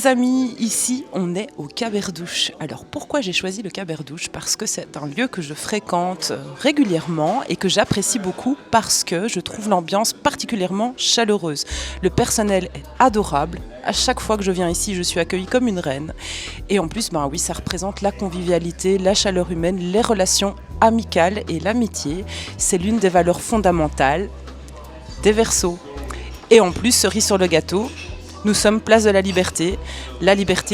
Les amis, ici on est au Caberdouche. Alors pourquoi j'ai choisi le Caberdouche ? Parce que c'est un lieu que je fréquente régulièrement et que j'apprécie beaucoup parce que je trouve l'ambiance particulièrement chaleureuse. Le personnel est adorable. À chaque fois que je viens ici, je suis accueillie comme une reine. Et en plus, oui, ça représente la convivialité, la chaleur humaine, les relations amicales et l'amitié. C'est l'une des valeurs fondamentales des Verseaux. Et en plus, cerise sur le gâteau, nous sommes place de la liberté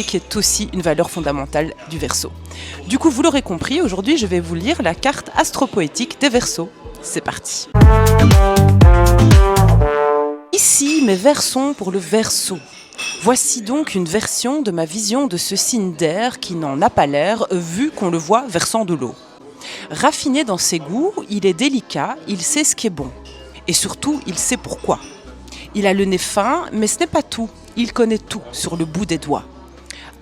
qui est aussi une valeur fondamentale du Verseau. Du coup, vous l'aurez compris, aujourd'hui, je vais vous lire la carte astropoétique des Verseaux. C'est parti. Ici, mes vers sont pour le Verseau. Voici donc une version de ma vision de ce signe d'air qui n'en a pas l'air, vu qu'on le voit versant de l'eau. Raffiné dans ses goûts, il est délicat, il sait ce qui est bon. Et surtout, il sait pourquoi. Il a le nez fin, mais ce n'est pas tout. Il connaît tout sur le bout des doigts.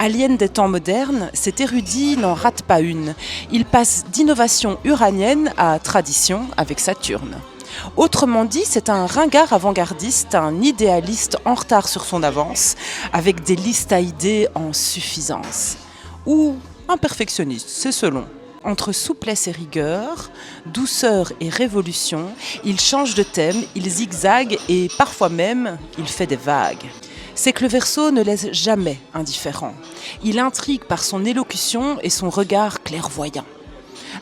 Alien des temps modernes, cet érudit n'en rate pas une. Il passe d'innovation uranienne à tradition avec Saturne. Autrement dit, c'est un ringard avant-gardiste, un idéaliste en retard sur son avance, avec des listes à idées en suffisance. Ou un perfectionniste, c'est selon. Entre souplesse et rigueur, douceur et révolution, il change de thème, il zigzague et parfois même, il fait des vagues. C'est que le Verseau ne laisse jamais indifférent. Il intrigue par son élocution et son regard clairvoyant.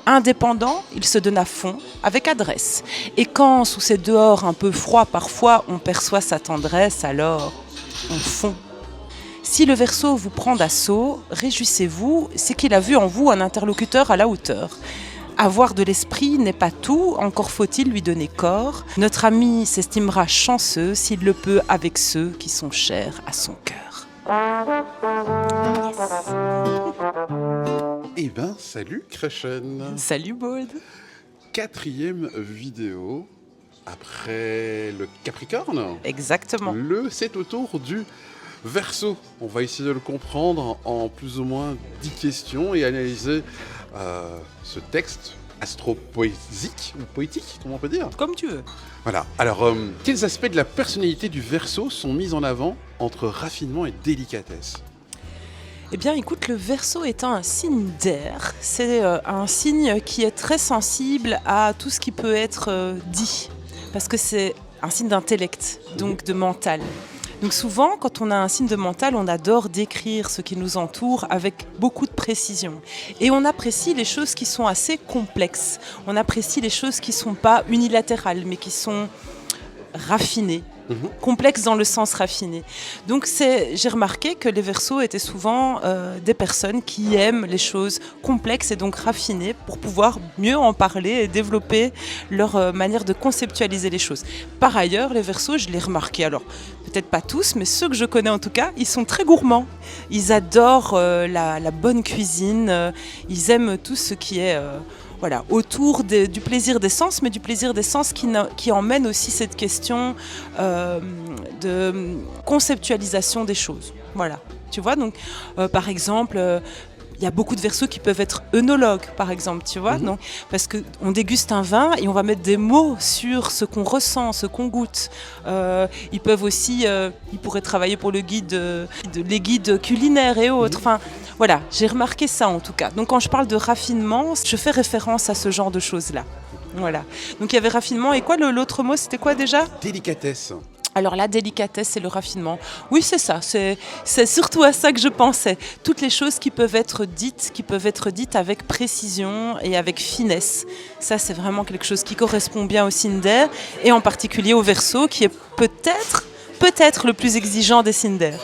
Indépendant, il se donne à fond, avec adresse. Et quand, sous ses dehors un peu froids parfois, on perçoit sa tendresse, alors on fond. Si le Verseau vous prend d'assaut, réjouissez-vous, c'est qu'il a vu en vous un interlocuteur à la hauteur. Avoir de l'esprit n'est pas tout, encore faut-il lui donner corps. Notre ami s'estimera chanceux s'il le peut avec ceux qui sont chers à son cœur. Eh ben, salut Krechen. Salut Bold. 4e vidéo après le Capricorne. Exactement. C'est au tour du Verseau. On va essayer de le comprendre en plus ou moins 10 questions et analyser ce texte astropoétique ou poétique, comment on peut dire ? Comme tu veux. Voilà. Alors, quels aspects de la personnalité du Verseau sont mis en avant entre raffinement et délicatesse ? Eh bien, écoute, le Verseau étant un signe d'air, c'est un signe qui est très sensible à tout ce qui peut être dit, parce que c'est un signe d'intellect, donc de mental. Donc souvent, quand on a un signe de mental, on adore décrire ce qui nous entoure avec beaucoup de précision. Et on apprécie les choses qui sont assez complexes. On apprécie les choses qui ne sont pas unilatérales, mais qui sont raffinées. Complexe dans le sens raffiné. Donc j'ai remarqué que les Verseaux étaient souvent des personnes qui aiment les choses complexes et donc raffinées pour pouvoir mieux en parler et développer leur manière de conceptualiser les choses. Par ailleurs, les Verseaux, je l'ai remarqué, alors peut-être pas tous, mais ceux que je connais en tout cas, ils sont très gourmands. Ils adorent la bonne cuisine, ils aiment tout ce qui est... autour du plaisir des sens, mais du plaisir des sens qui emmène aussi cette question de conceptualisation des choses. Voilà, tu vois, donc par exemple... il y a beaucoup de Verseaux qui peuvent être œnologues, par exemple, tu vois, non ? Parce qu'on déguste un vin et on va mettre des mots sur ce qu'on ressent, ce qu'on goûte. Ils peuvent aussi, ils pourraient travailler pour les guides culinaires et autres. Enfin, voilà, j'ai remarqué ça en tout cas. Donc quand je parle de raffinement, je fais référence à ce genre de choses-là. Voilà. Donc il y avait raffinement et quoi, l'autre mot, c'était quoi déjà ? Délicatesse. Alors la délicatesse et le raffinement, oui c'est ça, c'est surtout à ça que je pensais. Toutes les choses qui peuvent être dites avec précision et avec finesse. Ça c'est vraiment quelque chose qui correspond bien au signe d'air et en particulier au Verseau qui est peut-être le plus exigeant des signes d'air.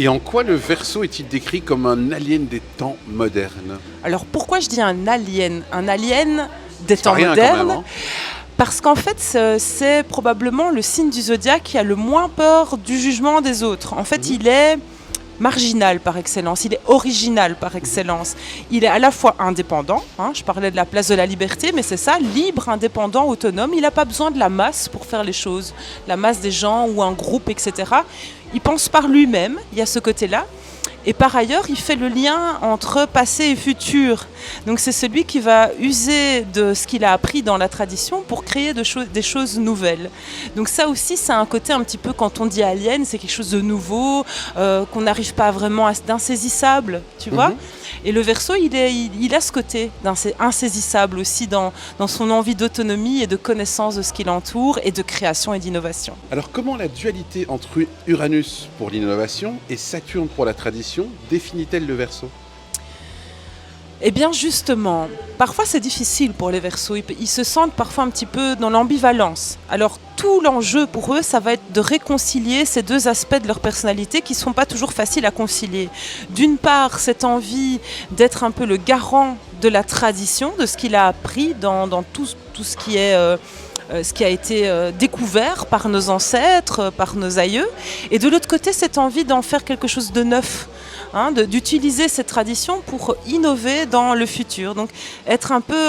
Et en quoi le Verseau est-il décrit comme un alien des temps modernes ? Alors pourquoi je dis un alien des temps rien, modernes quand même, hein. Parce qu'en fait, c'est probablement le signe du zodiaque qui a le moins peur du jugement des autres. En fait, il est marginal par excellence, il est original par excellence. Il est à la fois indépendant, je parlais de la place de la liberté, mais c'est ça, libre, indépendant, autonome. Il n'a pas besoin de la masse pour faire les choses, la masse des gens ou un groupe, etc. Il pense par lui-même, il y a ce côté-là. Et par ailleurs, il fait le lien entre passé et futur. Donc c'est celui qui va user de ce qu'il a appris dans la tradition pour créer des choses nouvelles. Donc ça aussi, c'est un côté un petit peu, quand on dit alien, c'est quelque chose de nouveau, qu'on n'arrive pas vraiment d'insaisissable, tu vois. Et le Verseau, il a ce côté insaisissable aussi dans son envie d'autonomie et de connaissance de ce qui l'entoure et de création et d'innovation. Alors comment la dualité entre Uranus pour l'innovation et Saturne pour la tradition définit-elle le Verseau ? Eh bien justement, parfois c'est difficile pour les Verseaux, ils se sentent parfois un petit peu dans l'ambivalence. Alors tout l'enjeu pour eux, ça va être de réconcilier ces deux aspects de leur personnalité qui ne sont pas toujours faciles à concilier. D'une part, cette envie d'être un peu le garant de la tradition, de ce qu'il a appris dans tout ce qui est... ce qui a été découvert par nos ancêtres, par nos aïeux, et de l'autre côté, cette envie d'en faire quelque chose de neuf, d'utiliser cette tradition pour innover dans le futur. Donc être un peu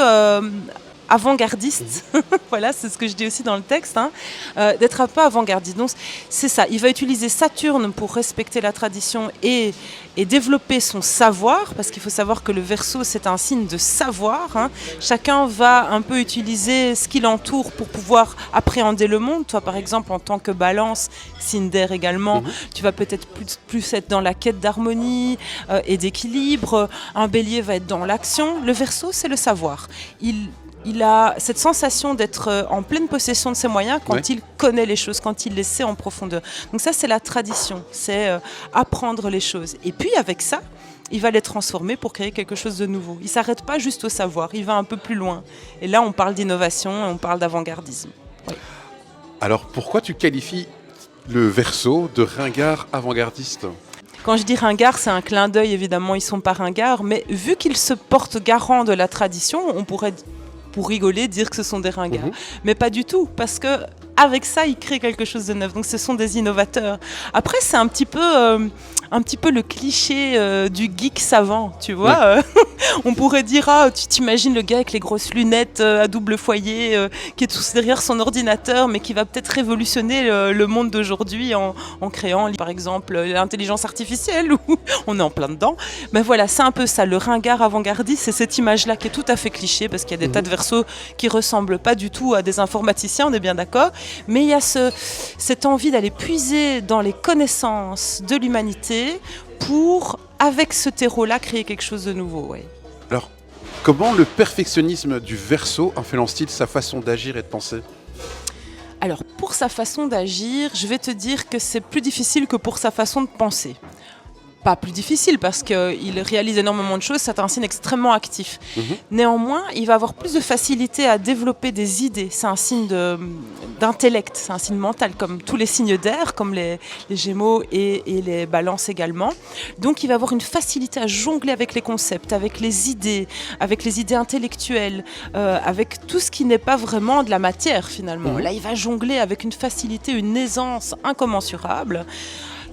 avant-gardiste, voilà, c'est ce que je dis aussi dans le texte, d'être un peu avant-gardiste. Donc c'est ça, il va utiliser Saturne pour respecter la tradition et développer son savoir, parce qu'il faut savoir que le Verseau, c'est un signe de savoir. Chacun va un peu utiliser ce qui l'entoure pour pouvoir appréhender le monde. Toi, par exemple, en tant que Balance, signe d'air également, tu vas peut-être plus être dans la quête d'harmonie et d'équilibre. Un Bélier va être dans l'action. Le Verseau, c'est le savoir. Il a cette sensation d'être en pleine possession de ses moyens quand il connaît les choses, quand il les sait en profondeur. Donc ça, c'est la tradition, c'est apprendre les choses. Et puis avec ça, il va les transformer pour créer quelque chose de nouveau. Il ne s'arrête pas juste au savoir, il va un peu plus loin. Et là, on parle d'innovation et on parle d'avant-gardisme. Oui. Alors pourquoi tu qualifies le Verseau de ringard avant-gardiste ? Quand je dis ringard, c'est un clin d'œil, évidemment, ils ne sont pas ringards, mais vu qu'ils se portent garant de la tradition, on pourrait, pour rigoler, dire que ce sont des ringards. Mais pas du tout, parce que avec ça, ils créent quelque chose de neuf. Donc ce sont des innovateurs. Après, c'est un petit peu le cliché du geek savant, tu vois. On pourrait dire, tu t'imagines le gars avec les grosses lunettes à double foyer, qui est tout derrière son ordinateur, mais qui va peut-être révolutionner le monde d'aujourd'hui en créant, par exemple, l'intelligence artificielle, où on est en plein dedans. Mais voilà, c'est un peu ça, le ringard avant-gardiste, c'est cette image-là qui est tout à fait cliché, parce qu'il y a des tas de Verseaux qui ressemblent pas du tout à des informaticiens, on est bien d'accord. Mais il y a cette envie d'aller puiser dans les connaissances de l'humanité pour, avec ce terreau-là, créer quelque chose de nouveau. Ouais. Alors, comment le perfectionnisme du Verseau influence-t-il sa façon d'agir et de penser ? Alors, pour sa façon d'agir, je vais te dire que c'est plus difficile que pour sa façon de penser. Pas plus difficile parce qu'il réalise énormément de choses, c'est un signe extrêmement actif. Néanmoins, il va avoir plus de facilité à développer des idées. C'est un signe d'intellect, c'est un signe mental, comme tous les signes d'air, comme les Gémeaux et les Balances également. Donc il va avoir une facilité à jongler avec les concepts, avec les idées intellectuelles, avec tout ce qui n'est pas vraiment de la matière finalement. Là, il va jongler avec une facilité, une aisance incommensurable.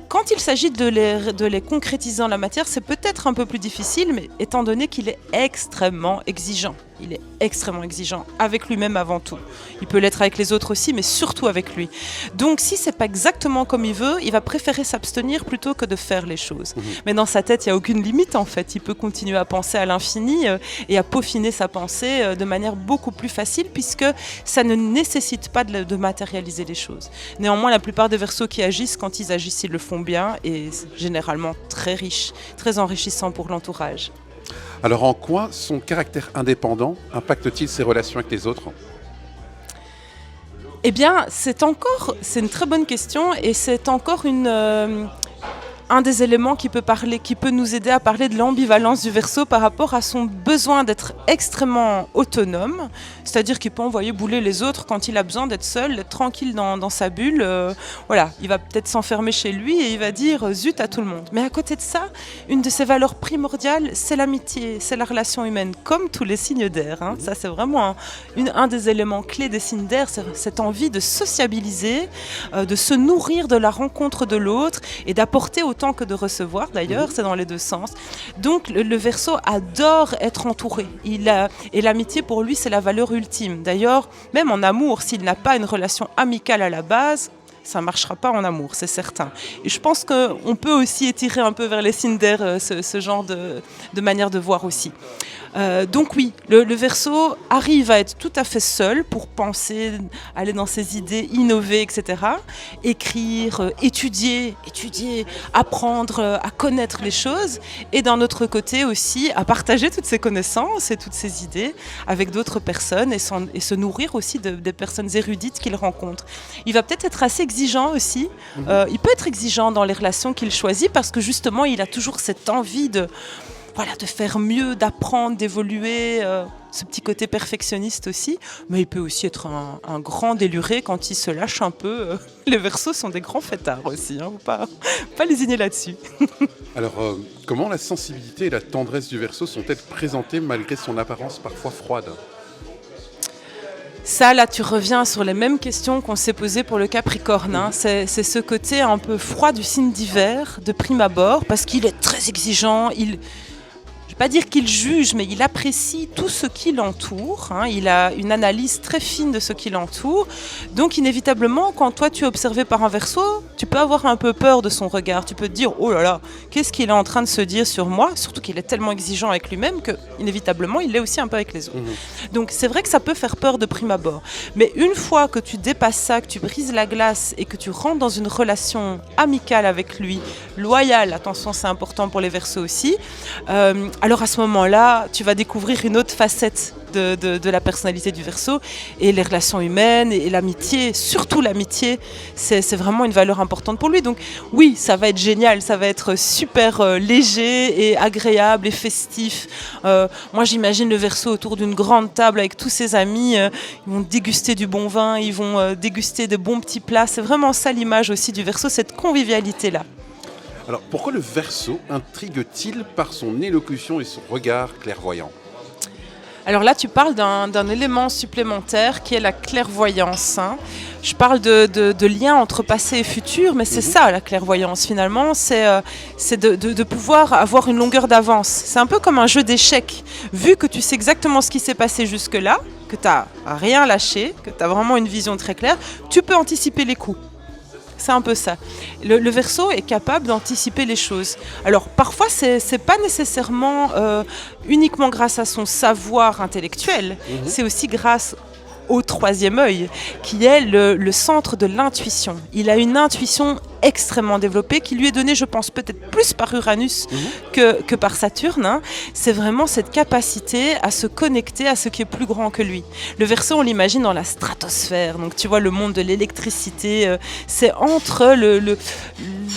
Quand il s'agit de les concrétiser dans la matière, c'est peut-être un peu plus difficile, mais étant donné qu'il est extrêmement exigeant. Il est extrêmement exigeant avec lui-même avant tout. Il peut l'être avec les autres aussi, mais surtout avec lui. Donc si c'est pas exactement comme il veut, il va préférer s'abstenir plutôt que de faire les choses. Mais dans sa tête, il n'y a aucune limite en fait. Il peut continuer à penser à l'infini et à peaufiner sa pensée de manière beaucoup plus facile, puisque ça ne nécessite pas de matérialiser les choses. Néanmoins, la plupart des Verseaux qui agissent, quand ils agissent, ils le font bien et généralement très riche, très enrichissant pour l'entourage. Alors en quoi son caractère indépendant impacte-t-il ses relations avec les autres ? Eh bien, c'est une très bonne question et c'est encore un des éléments qui peut nous aider à parler de l'ambivalence du Verseau par rapport à son besoin d'être extrêmement autonome, c'est-à-dire qu'il peut envoyer bouler les autres quand il a besoin d'être seul, d'être tranquille dans sa bulle. Voilà, il va peut-être s'enfermer chez lui et il va dire zut à tout le monde. Mais à côté de ça, une de ses valeurs primordiales, c'est l'amitié, c'est la relation humaine, comme tous les signes d'air. Ça, c'est vraiment un des éléments clés des signes d'air, c'est cette envie de sociabiliser, de se nourrir de la rencontre de l'autre et d'apporter autant que de recevoir, d'ailleurs, c'est dans les deux sens. Donc le Verseau adore être entouré. Et l'amitié pour lui, c'est la valeur ultime. D'ailleurs, même en amour, s'il n'a pas une relation amicale à la base, ça ne marchera pas en amour, c'est certain. Et je pense qu'on peut aussi étirer un peu vers les signes d'air ce genre de manière de voir aussi. Donc oui, le Verseau arrive à être tout à fait seul pour penser, aller dans ses idées, innover, etc. Écrire, étudier, apprendre à connaître les choses. Et d'un autre côté aussi, à partager toutes ses connaissances et toutes ses idées avec d'autres personnes et se nourrir aussi des personnes érudites qu'il rencontre. Il va peut-être être assez exigeant aussi. Il peut être exigeant dans les relations qu'il choisit parce que justement, il a toujours cette envie de faire mieux, d'apprendre, d'évoluer, ce petit côté perfectionniste aussi. Mais il peut aussi être un grand déluré quand il se lâche un peu. Les Verseaux sont des grands fêtards aussi, hein, faut pas lésigner là-dessus. Alors, comment la sensibilité et la tendresse du Verseau sont-elles présentées malgré son apparence parfois froide ? Ça, là, tu reviens sur les mêmes questions qu'on s'est posées pour le Capricorne. Hein. C'est ce côté un peu froid du signe d'hiver, de prime abord, parce qu'il est très exigeant, je ne vais pas dire qu'il juge, mais il apprécie tout ce qui l'entoure. Hein. Il a une analyse très fine de ce qui l'entoure. Donc, inévitablement, quand toi, tu es observé par un Verseau, tu peux avoir un peu peur de son regard. Tu peux te dire, oh là là, qu'est-ce qu'il est en train de se dire sur moi ? Surtout qu'il est tellement exigeant avec lui-même que, inévitablement, il l'est aussi un peu avec les autres. Donc, c'est vrai que ça peut faire peur de prime abord. Mais une fois que tu dépasses ça, que tu brises la glace et que tu rentres dans une relation amicale avec lui, loyale, attention, c'est important pour les Verseaux aussi, alors à ce moment-là, tu vas découvrir une autre facette de la personnalité du Verseau et les relations humaines et l'amitié, surtout l'amitié, c'est vraiment une valeur importante pour lui. Donc oui, ça va être génial, ça va être super léger et agréable et festif. Moi, j'imagine le Verseau autour d'une grande table avec tous ses amis, ils vont déguster du bon vin, ils vont déguster de bons petits plats. C'est vraiment ça l'image aussi du Verseau, cette convivialité-là. Alors, pourquoi le Verseau intrigue-t-il par son élocution et son regard clairvoyant ? Alors là, tu parles d'un élément supplémentaire qui est la clairvoyance. Hein. Je parle de lien entre passé et futur, mais c'est ça la clairvoyance finalement, c'est de pouvoir avoir une longueur d'avance. C'est un peu comme un jeu d'échecs. Vu que tu sais exactement ce qui s'est passé jusque-là, que tu n'as rien lâché, que tu as vraiment une vision très claire, tu peux anticiper les coups. C'est un peu ça. Le Verseau est capable d'anticiper les choses. Alors parfois, c'est pas nécessairement uniquement grâce à son savoir intellectuel. C'est aussi grâce au troisième œil, qui est le centre de l'intuition. Il a une intuition extrêmement développée qui lui est donnée, je pense, peut-être plus par Uranus que par Saturne. Hein. C'est vraiment cette capacité à se connecter à ce qui est plus grand que lui. Le Verseau, on l'imagine dans la stratosphère. Donc, tu vois, le monde de l'électricité, c'est entre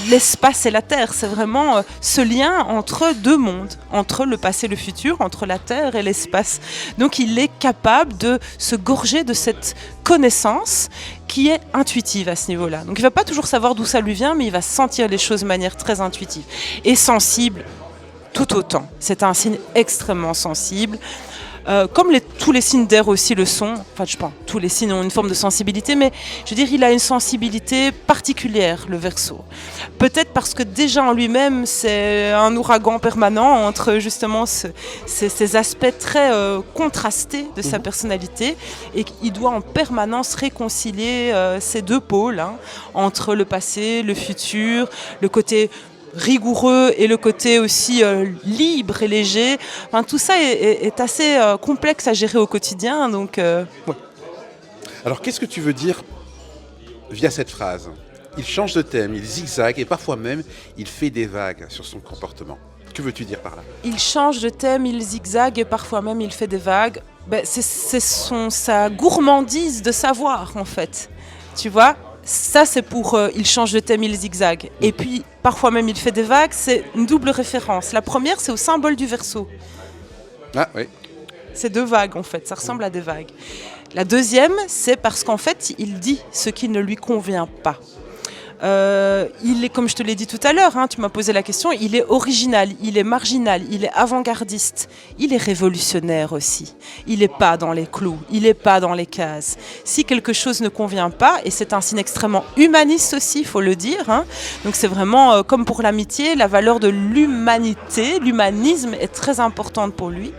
l'espace et la Terre. C'est vraiment ce lien entre deux mondes, entre le passé et le futur, entre la Terre et l'espace. Donc, il est capable de se gorger de cette connaissance qui est intuitive à ce niveau-là. Donc il ne va pas toujours savoir d'où ça lui vient, mais il va sentir les choses de manière très intuitive. Et sensible, tout autant. C'est un signe extrêmement sensible. Comme tous les signes d'air aussi le sont, enfin je pense, tous les signes ont une forme de sensibilité, mais je veux dire, il a une sensibilité particulière, le Verseau. Peut-être parce que déjà en lui-même, c'est un ouragan permanent entre justement ces aspects très contrastés de sa personnalité, et qu'il doit en permanence réconcilier ces deux pôles, hein, entre le passé, le futur, le côté rigoureux et le côté aussi libre et léger. Enfin, tout ça est assez complexe à gérer au quotidien. Donc, ouais. Alors, qu'est-ce que tu veux dire via cette phrase ? Il change de thème, il zigzague et parfois même, il fait des vagues sur son comportement. Que veux-tu dire par là ? Il change de thème, il zigzague et parfois même, il fait des vagues. C'est sa gourmandise de savoir, en fait. Tu vois ? Ça, c'est pour il change de thème, il zigzague. Et puis, parfois même, il fait des vagues. C'est une double référence. La première, c'est au symbole du Verseau. Ah, oui. C'est deux vagues, en fait. Ça ressemble à des vagues. La deuxième, c'est parce qu'en fait, il dit ce qui ne lui convient pas. Il est, comme je te l'ai dit tout à l'heure, hein, tu m'as posé la question, il est original, il est marginal, il est avant-gardiste, il est révolutionnaire aussi. Il n'est pas dans les clous, il n'est pas dans les cases. Si quelque chose ne convient pas, et c'est un signe extrêmement humaniste aussi, il faut le dire, hein, donc c'est vraiment comme pour l'amitié, la valeur de l'humanité, l'humanisme est très importante pour lui.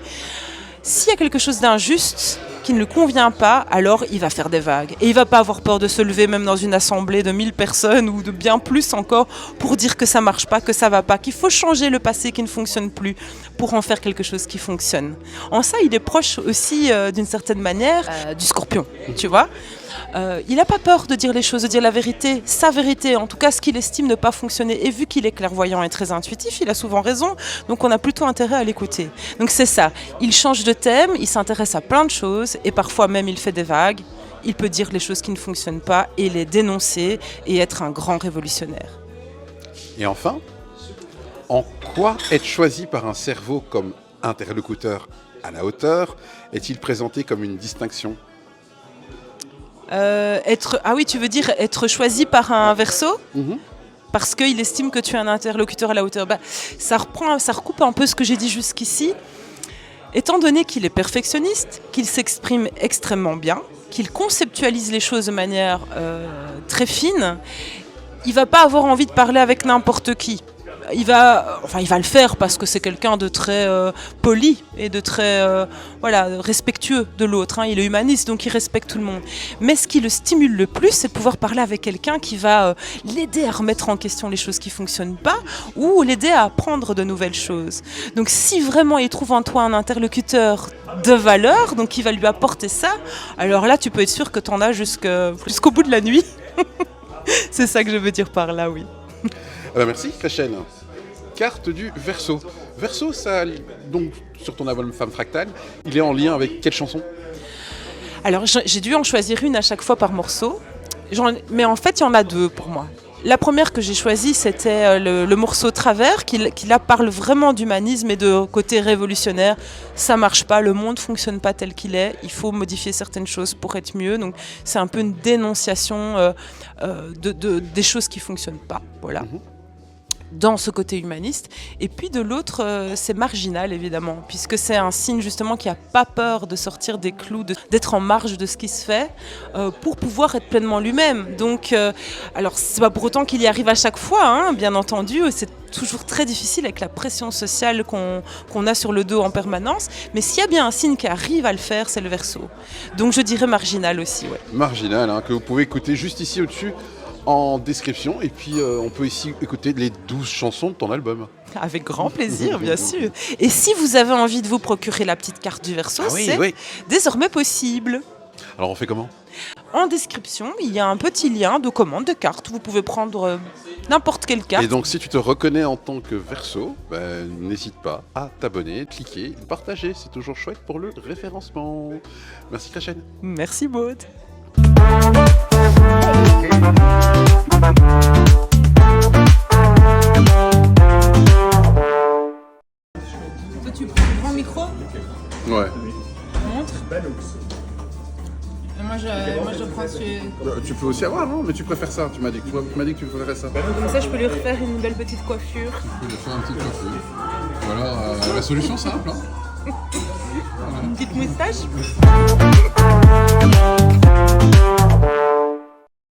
S'il y a quelque chose d'injuste qui qui ne lui convient pas, alors il va faire des vagues. Et il ne va pas avoir peur de se lever même dans une assemblée de 1000 personnes ou de bien plus encore pour dire que ça ne marche pas, que ça ne va pas, qu'il faut changer le passé qui ne fonctionne plus pour en faire quelque chose qui fonctionne. En ça, il est proche aussi d'une certaine manière du Scorpion, tu vois. Il n'a pas peur de dire les choses, de dire la vérité, sa vérité, en tout cas ce qu'il estime ne pas fonctionner. Et vu qu'il est clairvoyant et très intuitif, il a souvent raison, donc on a plutôt intérêt à l'écouter. Donc c'est ça, il change de thème, il s'intéresse à plein de choses et parfois même il fait des vagues. Il peut dire les choses qui ne fonctionnent pas et les dénoncer et être un grand révolutionnaire. Et enfin, en quoi être choisi par un cerveau comme interlocuteur à la hauteur est-il présenté comme une distinction ? Ah oui, tu veux dire être choisi par un Verseau ? Parce qu'il estime que tu es un interlocuteur à la hauteur. Ça recoupe un peu ce que j'ai dit jusqu'ici. Étant donné qu'il est perfectionniste, qu'il s'exprime extrêmement bien, qu'il conceptualise les choses de manière très fine, il ne va pas avoir envie de parler avec n'importe qui. Il va le faire parce que c'est quelqu'un de très poli et de très respectueux de l'autre. Il est humaniste, donc il respecte tout le monde. Mais ce qui le stimule le plus, c'est de pouvoir parler avec quelqu'un qui va l'aider à remettre en question les choses qui ne fonctionnent pas ou l'aider à apprendre de nouvelles choses. Donc si vraiment il trouve en toi un interlocuteur de valeur, donc qui va lui apporter ça, alors là, tu peux être sûr que tu en as jusqu'au bout de la nuit. C'est ça que je veux dire par là, oui. Merci, Rachel. Carte du Verseau. Verseau, ça, donc, sur ton album Femme Fractale, il est en lien avec quelle chanson ? Alors, j'ai dû en choisir une à chaque fois par morceau. Mais en fait, il y en a deux pour moi. La première que j'ai choisie, c'était le morceau Travers, qui là parle vraiment d'humanisme et de côté révolutionnaire. Ça marche pas, le monde fonctionne pas tel qu'il est, il faut modifier certaines choses pour être mieux. Donc c'est un peu une dénonciation des choses qui fonctionnent pas. Voilà. Dans ce côté humaniste. Et puis de l'autre, c'est marginal évidemment, puisque c'est un signe justement qui n'a pas peur de sortir des clous, d'être en marge de ce qui se fait, pour pouvoir être pleinement lui-même. Donc, alors c'est pas pour autant qu'il y arrive à chaque fois, bien entendu, c'est toujours très difficile avec la pression sociale qu'on a sur le dos en permanence, mais s'il y a bien un signe qui arrive à le faire, c'est le Verseau. Donc je dirais marginal aussi. Ouais. Marginal, que vous pouvez écouter juste ici au-dessus, en description, et puis on peut ici écouter les 12 chansons de ton album. Avec grand plaisir, bien sûr. Et si vous avez envie de vous procurer la petite carte du Verseau, c'est désormais possible. Alors on fait comment ? En description, il y a un petit lien de commande de carte. Vous pouvez prendre n'importe quelle carte. Et donc si tu te reconnais en tant que Verseau, n'hésite pas à t'abonner, cliquer, partager. C'est toujours chouette pour le référencement. Merci Rachel. Merci Maud. Toi, tu prends le grand micro ? Ouais. Montre. Moi, je prends celui... Tu peux aussi avoir, non ? Mais tu préfères ça, tu m'as dit que tu préférais ça. Comme ça, je peux lui refaire une belle petite coiffure. Tu peux lui faire une petite coiffure. Voilà, la solution simple. Une petite moustache.